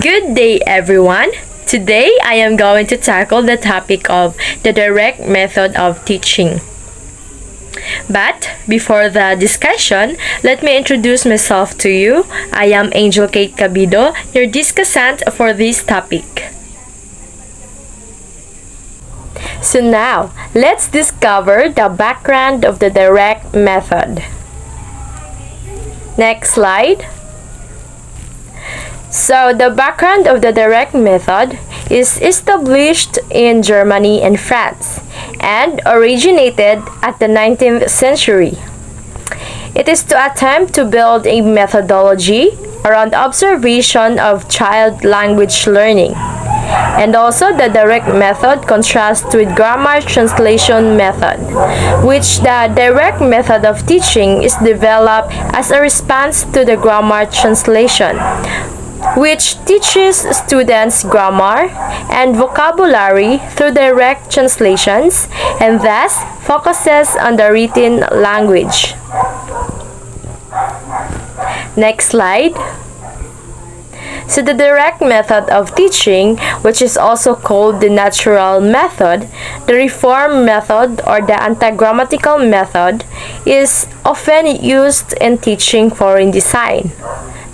Good day, everyone. Today, I am going to tackle the topic of the direct method of teaching. But before the discussion, let me introduce myself to you. I am Angel Kate Cabido, your discussant for this topic. So now, let's discover the background of the direct method. Next slide. So, the background of the direct method is established in Germany and France and originated at the 19th century. It is to attempt to build a methodology around observation of child language learning. And also, the direct method contrasts with grammar translation method, which the direct method of teaching is developed as a response to the grammar translation, which teaches students grammar and vocabulary through direct translations and thus focuses on the written language. Next slide. So the direct method of teaching, which is also called the natural method, the reform method, or the anti-grammatical method, is often used in teaching foreign design.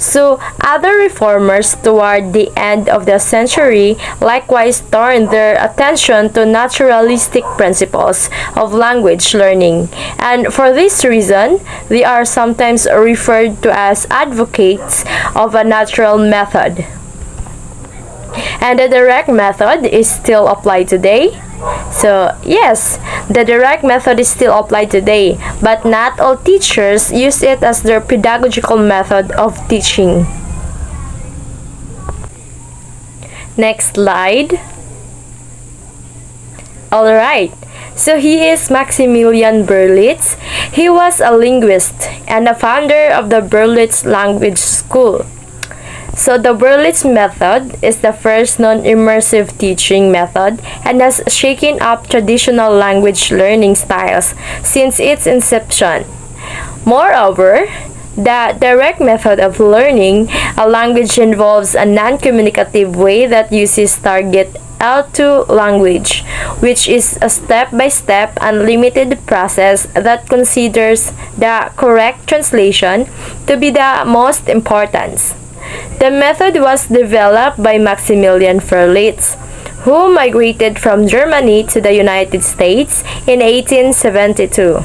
So, other reformers toward the end of the century likewise turned their attention to naturalistic principles of language learning, and for this reason, they are sometimes referred to as advocates of a natural method. And the direct method is still applied today. So, yes, the direct method is still applied today, but not all teachers use it as their pedagogical method of teaching. Next slide. Alright, so he is Maximilian Berlitz. He was a linguist and a founder of the Berlitz Language School. So the Berlitz method is the first non-immersive teaching method and has shaken up traditional language learning styles since its inception. Moreover, the direct method of learning a language involves a non-communicative way that uses target L2 language, which is a step-by-step unlimited process that considers the correct translation to be the most important. The method was developed by Maximilian Berlitz, who migrated from Germany to the United States in 1872.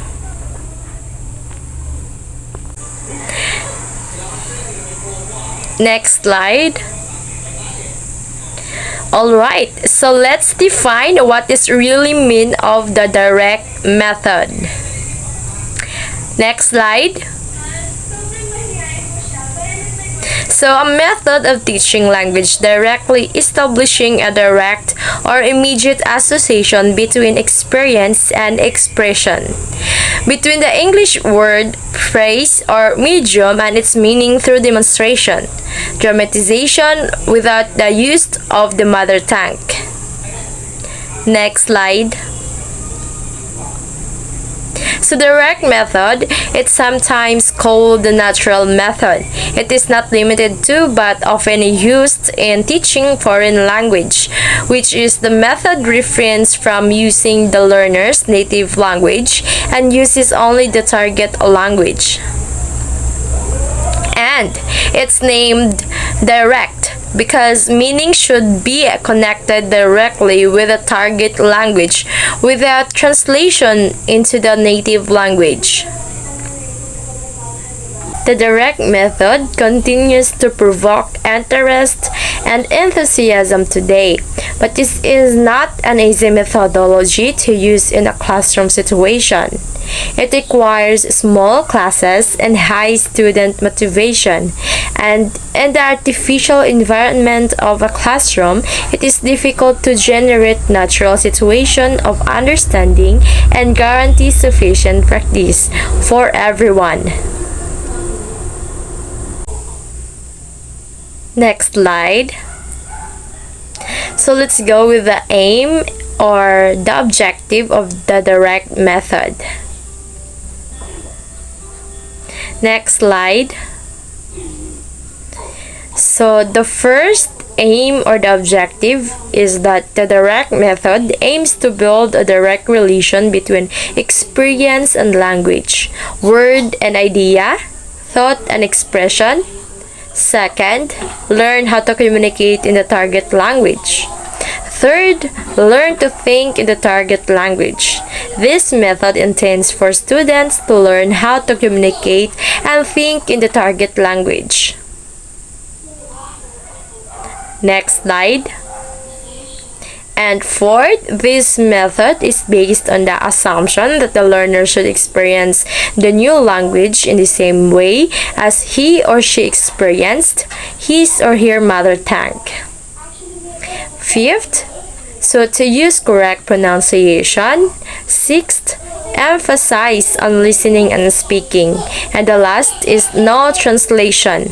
Next slide. Alright, so let's define what is really mean of the direct method. Next slide. So, a method of teaching language directly establishing a direct or immediate association between experience and expression, between the English word, phrase, or medium and its meaning through demonstration, dramatization without the use of the mother tongue. Next slide. So the direct method, it's sometimes called the natural method. It is not limited to but often used in teaching foreign language, which is the method refrains from using the learner's native language and uses only the target language. And it's named direct because meaning should be connected directly with the target language without translation into the native language. The direct method continues to provoke interest and enthusiasm today, but this is not an easy methodology to use in a classroom situation. It requires small classes and high student motivation, and in the artificial environment of a classroom, it is difficult to generate natural situation of understanding and guarantee sufficient practice for everyone. Next slide. So let's go with the aim or the objective of the direct method. Next slide. So the first aim or the objective is that the direct method aims to build a direct relation between experience and language, word and idea, thought and expression. Second, learn how to communicate in the target language. Third, learn to think in the target language. This method intends for students to learn how to communicate and think in the target language. Next slide. And fourth, this method is based on the assumption that the learner should experience the new language in the same way as he or she experienced his or her mother tongue. Fifth, so to use correct pronunciation. Sixth, emphasize on listening and speaking. And the last is no translation.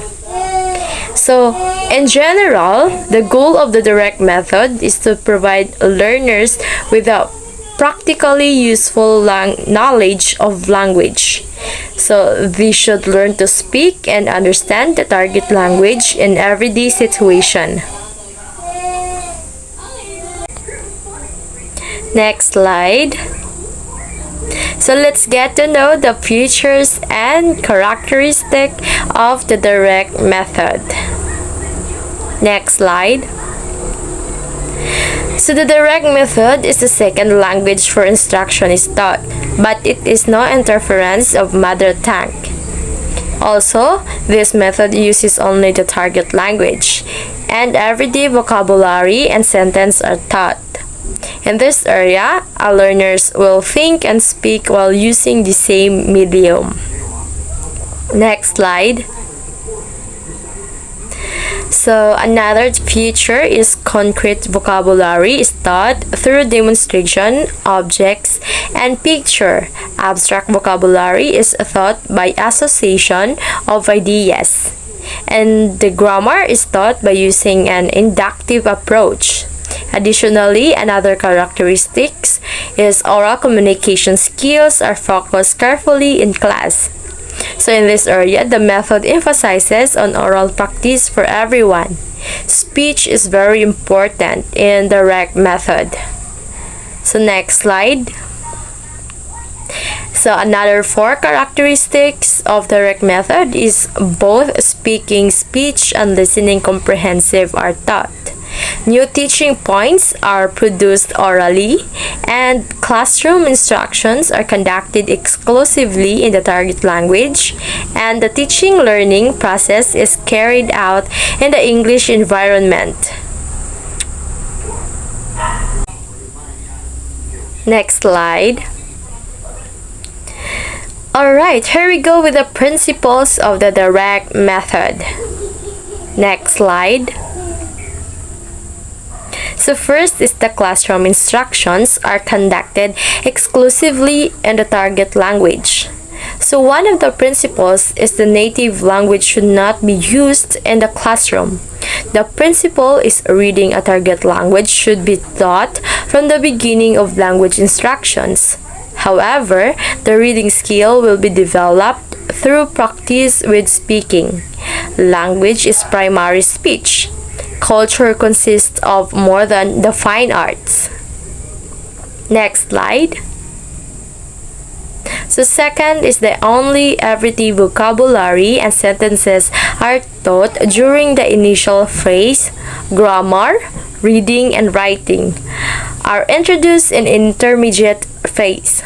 So, in general, the goal of the direct method is to provide learners with a practically useful knowledge of language. So, they should learn to speak and understand the target language in everyday situation. Next slide. So let's get to know the features and characteristics of the direct method. Next slide. So the direct method is the second language for instruction is taught, but it is no interference of mother tongue. Also, this method uses only the target language, and everyday vocabulary and sentence are taught. In this area, our learners will think and speak while using the same medium. Next slide. So another feature is concrete vocabulary is taught through demonstration, objects, and picture. Abstract vocabulary is taught by association of ideas. And the grammar is taught by using an inductive approach. Additionally, another characteristics is oral communication skills are focused carefully in class. So in this area, the method emphasizes on oral practice for everyone. Speech is very important in the direct method. So next slide. So another 4 characteristics of the direct method is both speaking speech and listening comprehensive are taught. New teaching points are produced orally, and classroom instructions are conducted exclusively in the target language, and the teaching learning process is carried out in the English environment. Next slide. Alright, here we go with the principles of the direct method. Next slide. So first is the classroom instructions are conducted exclusively in the target language. So one of the principles is the native language should not be used in the classroom. The principle is reading a target language should be taught from the beginning of language instructions. However, the reading skill will be developed through practice with speaking. Language is primary speech. Culture consists of more than the fine arts. Next slide. So second is the only everyday vocabulary and sentences are taught during the initial phase. Grammar, reading, and writing are introduced in intermediate phase.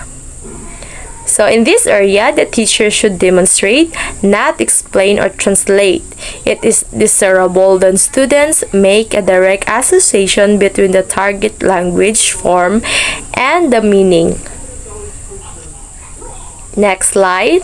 So in this area, the teacher should demonstrate, not explain or translate. It is desirable that students make a direct association between the target language form and the meaning. Next slide.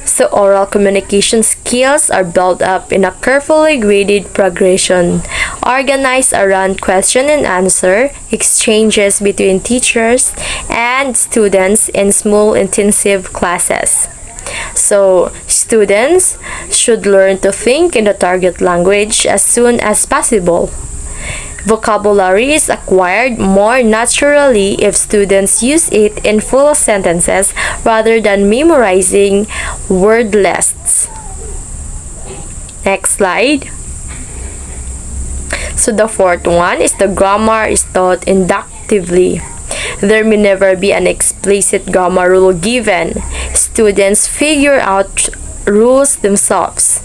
So oral communication skills are built up in a carefully graded progression, organized around question and answer, exchanges between teachers and students in small intensive classes. So students should learn to think in the target language as soon as possible. Vocabulary is acquired more naturally if students use it in full sentences rather than memorizing word lists. Next slide. So the fourth one is the grammar is taught inductively. There may never be an explicit grammar rule given. Students figure out rules themselves.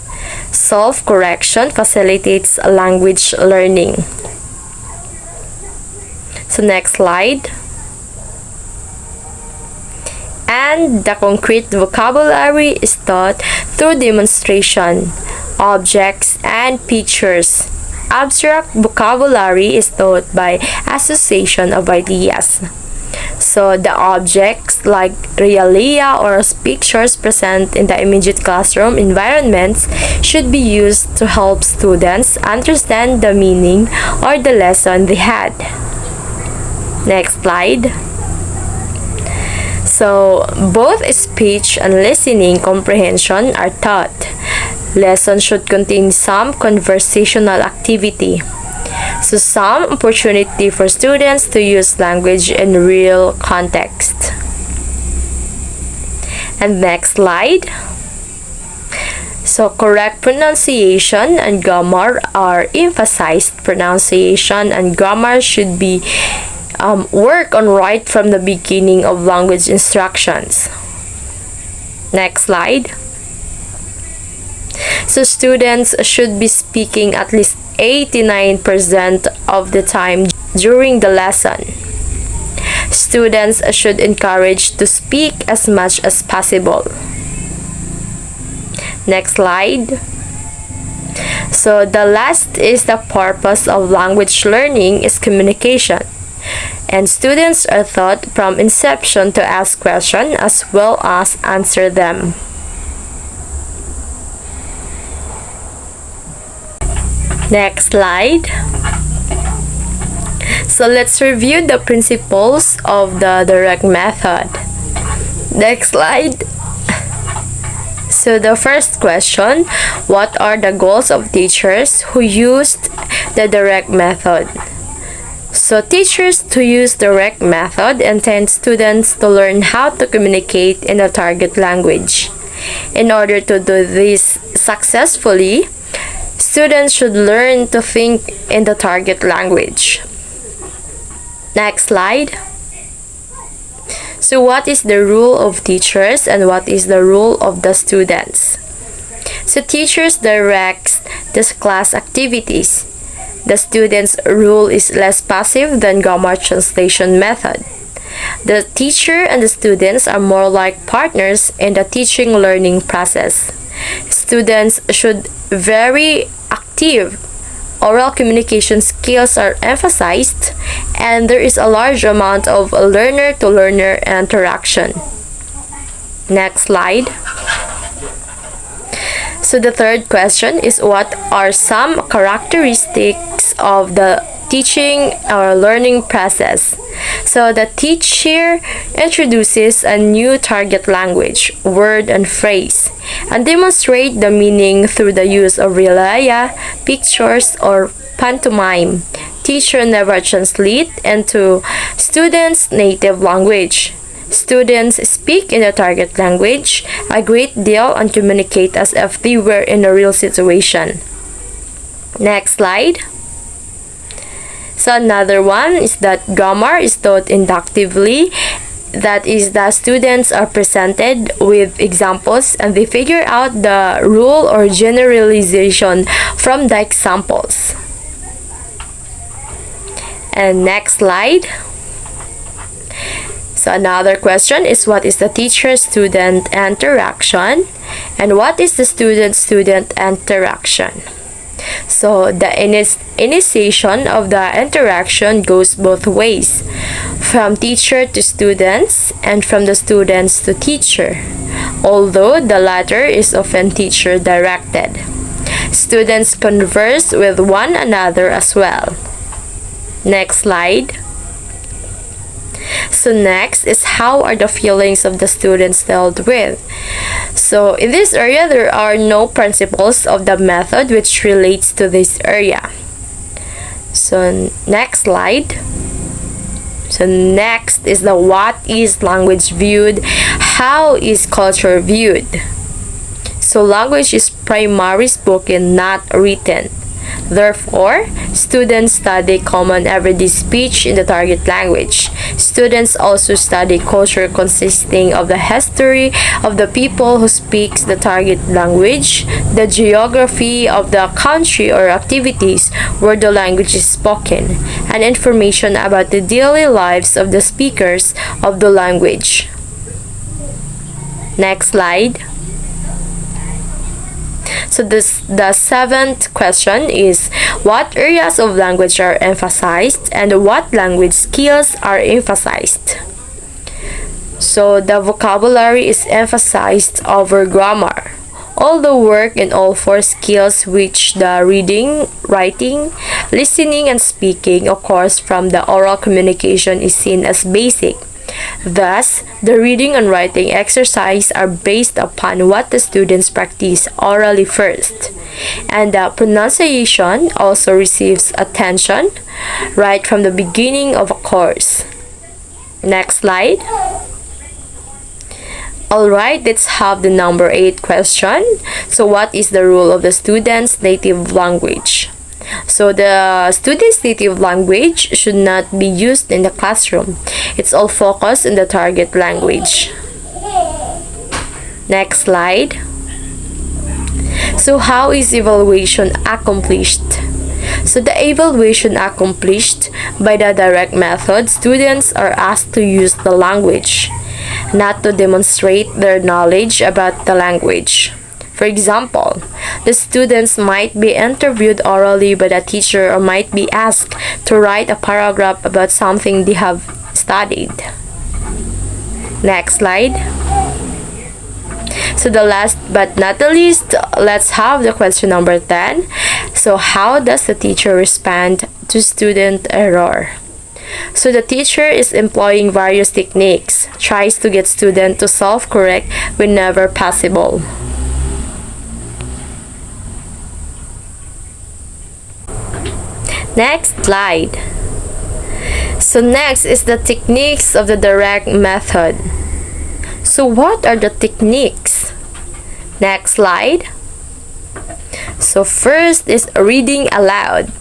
Self-correction facilitates language learning. So next slide. And the concrete vocabulary is taught through demonstration, objects, and pictures. Abstract vocabulary is taught by association of ideas. So the objects like realia or pictures present in the immediate classroom environments should be used to help students understand the meaning or the lesson they had. Next slide. So both speech and listening comprehension are taught. Lessons should contain some conversational activity. So some opportunity for students to use language in real context. And next slide. So correct pronunciation and grammar are emphasized. Pronunciation and grammar should be work on right from the beginning of language instructions. Next slide. So students should be speaking at least 89% of the time during the lesson. Students should encourage to speak as much as possible. Next slide. So the last is the purpose of language learning is communication. And students are taught from inception to ask questions as well as answer them. Next slide. So let's review the principles of the direct method. Next slide. So the first question, what are the goals of teachers who used the direct method? So teachers who use direct method intend students to learn how to communicate in the target language. In order to do this successfully, students should learn to think in the target language. Next slide. So what is the role of teachers and what is the role of the students? So teachers direct the class activities. The student's role is less passive than grammar translation method. The teacher and the students are more like partners in the teaching learning process. Students should very active. Oral communication skills are emphasized and there is a large amount of learner-to-learner interaction. Next slide. So the third question is what are some characteristics of the teaching or learning process? So the teacher introduces a new target language, word and phrase, and demonstrate the meaning through the use of realia, pictures, or pantomime. Teacher never translate into students' native language. Students speak in the target language a great deal and communicate as if they were in a real situation. Next slide. So another one is that grammar is taught inductively. That is, the students are presented with examples and they figure out the rule or generalization from the examples. And next slide. So another question is what is the teacher-student interaction and what is the student-student interaction? So the initiation of the interaction goes both ways, from teacher to students and from the students to teacher, although the latter is often teacher-directed. Students converse with one another as well. Next slide. So next is how are the feelings of the students dealt with. So in this area there are no principles of the method which relates to this area. So next slide. So next is the what is language viewed, how is culture viewed. So language is primarily spoken, not written. Therefore, students study common everyday speech in the target language. Students also study culture consisting of the history of the people who speaks the target language, the geography of the country or activities where the language is spoken, and information about the daily lives of the speakers of the language. Next slide. So the seventh question is, what areas of language are emphasized and what language skills are emphasized? So the vocabulary is emphasized over grammar. All the work in all four skills, which the reading, writing, listening, and speaking, of course, from the oral communication, is seen as basic. Thus, the reading and writing exercise are based upon what the students practice orally first. And the pronunciation also receives attention right from the beginning of a course. Next slide. Alright, let's have the number 8 question. So what is the role of the student's native language? So the student's native language should not be used in the classroom. It's all focused in the target language. Next slide. So how is evaluation accomplished? So the evaluation accomplished by the direct method, students are asked to use the language, not to demonstrate their knowledge about the language. For example, the students might be interviewed orally by the teacher or might be asked to write a paragraph about something they have studied. Next slide. So the last but not the least, let's have the question number 10. So how does the teacher respond to student error? So the teacher is employing various techniques, tries to get students to self-correct whenever possible. Next slide. So next is the techniques of the direct method. So what are the techniques? Next slide. So first is reading aloud.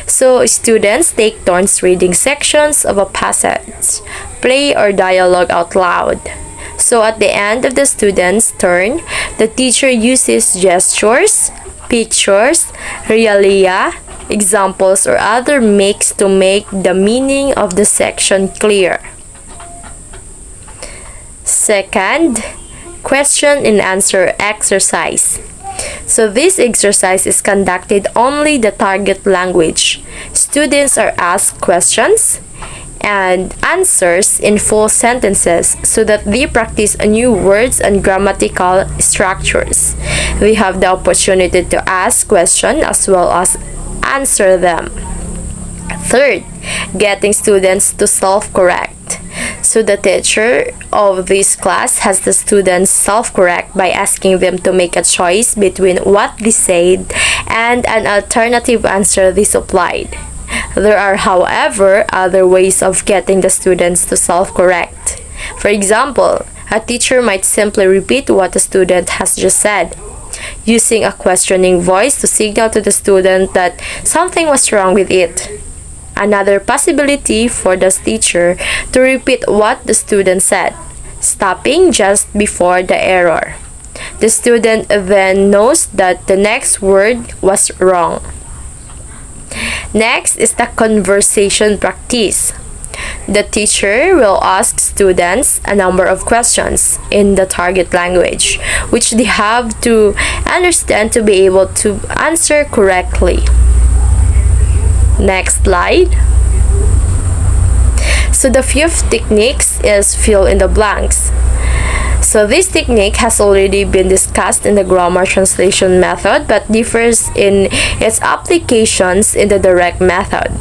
So students take turns reading sections of a passage, play or dialogue out loud. So at the end of the student's turn, the teacher uses gestures, pictures, realia, examples, or other mix to make the meaning of the section clear. Second, question and answer exercise. So this exercise is conducted only the target language. Students are asked questions and answers in full sentences so that they practice new words and grammatical structures. They have the opportunity to ask questions as well as answer them. Third, getting students to self-correct. So the teacher of this class has the students self-correct by asking them to make a choice between what they said and an alternative answer they supplied. There are, however, other ways of getting the students to self-correct. For example, a teacher might simply repeat what the student has just said, using a questioning voice to signal to the student that something was wrong with it. Another possibility for the teacher to repeat what the student said, stopping just before the error. The student then knows that the next word was wrong. Next is the conversation practice. The teacher will ask students a number of questions in the target language, which they have to understand to be able to answer correctly. Next slide. So the fifth technique is fill in the blanks. So this technique has already been discussed in the grammar translation method but differs in its applications in the direct method.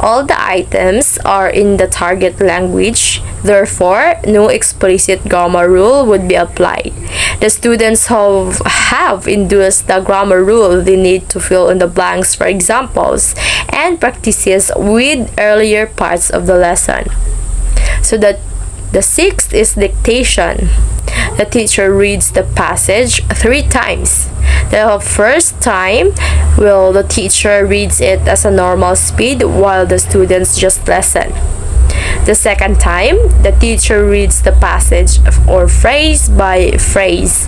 All the items are in the target language, therefore, no explicit grammar rule would be applied. The students who have induced the grammar rule, they need to fill in the blanks for examples and practices with earlier parts of the lesson. So the The sixth is dictation. The teacher reads the passage 3 times. The first time, the teacher reads it as a normal speed while the students just listen. The second time, the teacher reads the passage or phrase by phrase,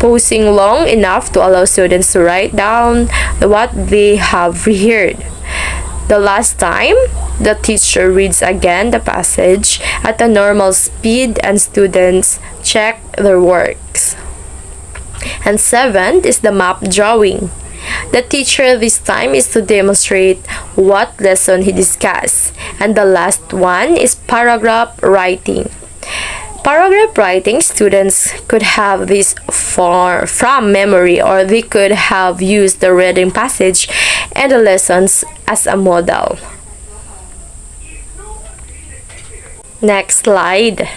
pausing long enough to allow students to write down what they have reheard. The last time, the teacher reads again the passage at a normal speed and students check their works. And seventh is the map drawing. The teacher this time is to demonstrate what lesson he discussed. And the last one is paragraph writing. Paragraph writing, students could have this from memory, or they could have used the reading passage and the lessons as a model. Next slide.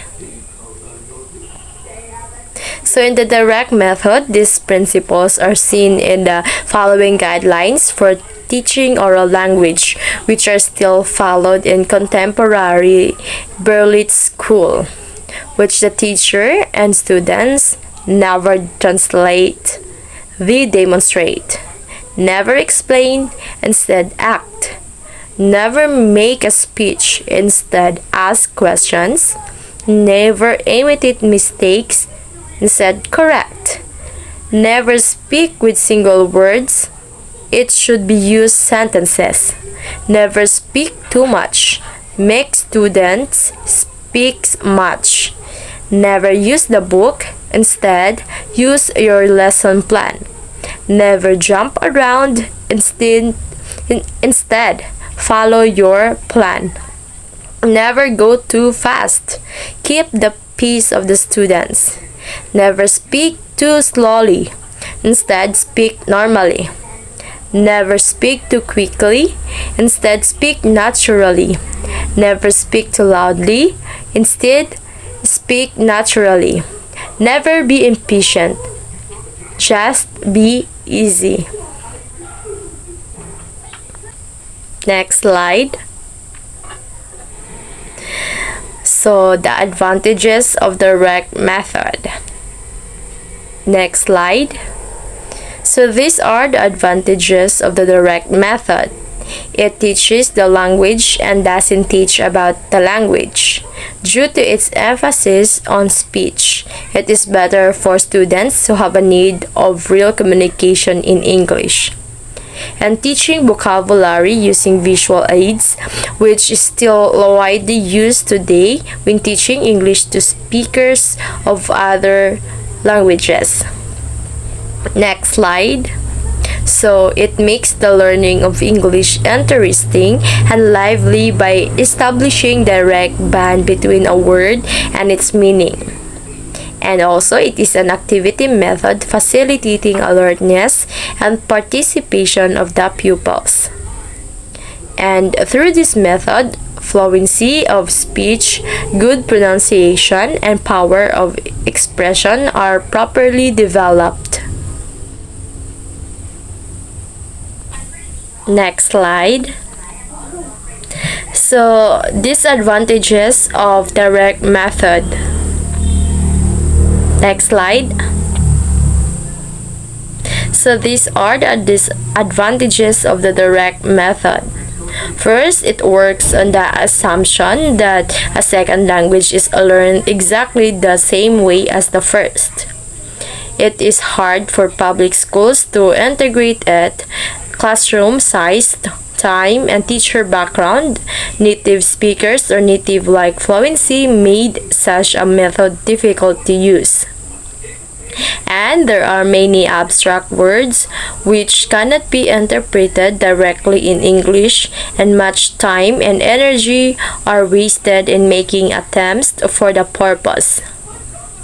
So in the direct method, these principles are seen in the following guidelines for teaching oral language, which are still followed in contemporary Berlitz School, which the teacher and students never translate, they demonstrate, never explain, instead act, never make a speech, instead ask questions, never imitate mistakes, instead correct, never speak with single words, it should be used sentences, never speak too much, make students speak much, never use the book, instead use your lesson plan, never jump around, instead follow your plan, never go too fast, keep the pace of the students, never speak too slowly, instead speak normally, never speak too quickly, instead speak naturally, never speak too loudly, instead speak naturally, never be impatient, just be easy. Next slide. So the advantages of the direct method. Next slide. So these are the advantages of the direct method. It teaches the language and doesn't teach about the language. Due to its emphasis on speech, it is better for students who have a need of real communication in English. And teaching vocabulary using visual aids, which is still widely used today when teaching English to speakers of other languages. Next slide. So it makes the learning of English interesting and lively by establishing direct bond between a word and its meaning. And also, it is an activity method facilitating alertness and participation of the pupils. And through this method, fluency of speech, good pronunciation, and power of expression are properly developed. Next slide. So, disadvantages of direct method. Next slide. So these are the disadvantages of the direct method. First, it works on the assumption that a second language is learned exactly the same way as the first. It is hard for public schools to integrate it. Classroom size, time, and teacher background, native speakers or native-like fluency made such a method difficult to use. And there are many abstract words which cannot be interpreted directly in English, and much time and energy are wasted in making attempts for the purpose.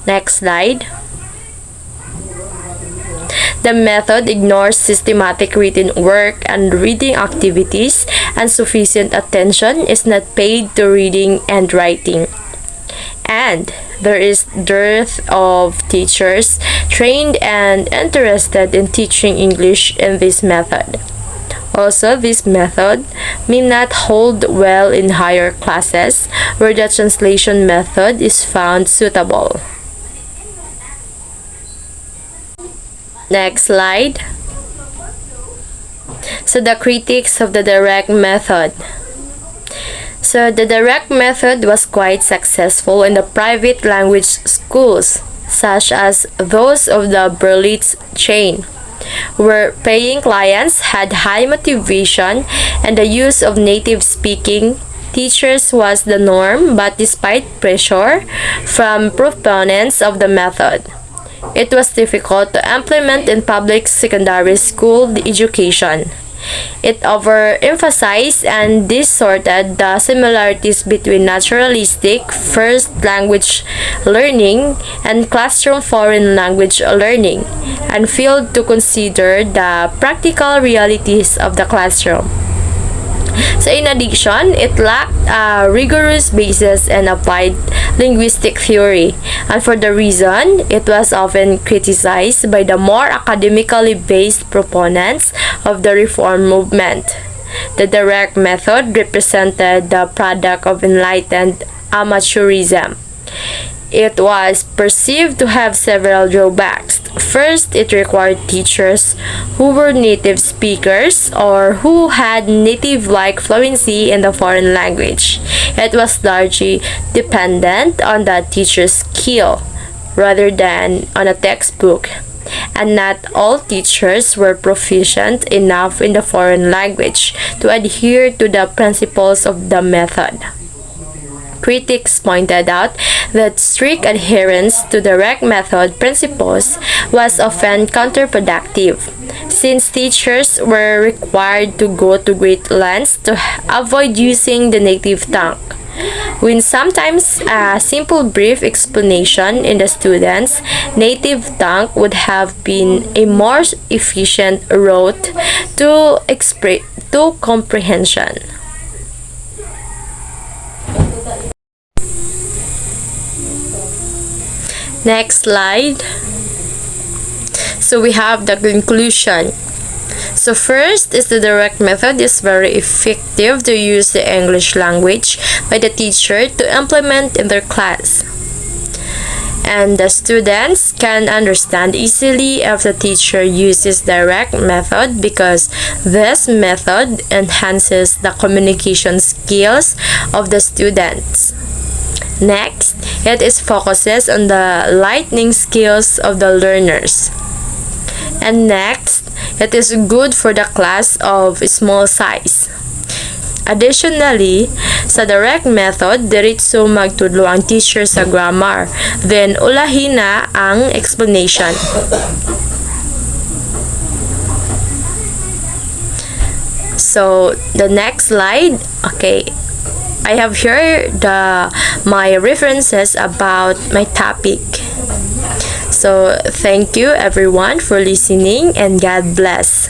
Next slide. The method ignores systematic written work and reading activities, and sufficient attention is not paid to reading and writing. And there is dearth of teachers trained and interested in teaching English in this method. Also, this method may not hold well in higher classes where the translation method is found suitable. Next slide. So the critics of the direct method. So the direct method was quite successful in the private language schools, such as those of the Berlitz chain, where paying clients had high motivation and the use of native speaking teachers was the norm. But despite pressure from proponents of the method, it was difficult to implement in public secondary school education. It overemphasized and distorted the similarities between naturalistic first language learning and classroom foreign language learning, and failed to consider the practical realities of the classroom. So in addition, it lacked a rigorous basis in applied linguistic theory, and for the reason, it was often criticized by the more academically based proponents of the reform movement. The direct method represented the product of enlightened amateurism. It was perceived to have several drawbacks. First, it required teachers who were native speakers or who had native-like fluency in the foreign language. It was largely dependent on the teacher's skill rather than on a textbook, and not all teachers were proficient enough in the foreign language to adhere to the principles of the method. Critics pointed out that strict adherence to direct method principles was often counterproductive, since teachers were required to go to great lengths to avoid using the native tongue, when sometimes a simple brief explanation in the student's native tongue would have been a more efficient route to comprehension. Next slide. So we have the conclusion. So first is the direct method is very effective to use the English language by the teacher to implement in their class. And the students can understand easily if the teacher uses direct method because this method enhances the communication skills of the students. Next, it is focuses on the listening skills of the learners. And next, it is good for the class of small size. Additionally, sa direct method, diretso magtudlo ang teacher sa grammar. Then, ulahin na ang explanation. So, the next slide, okay. I have here my references about my topic. So thank you everyone for listening and God bless.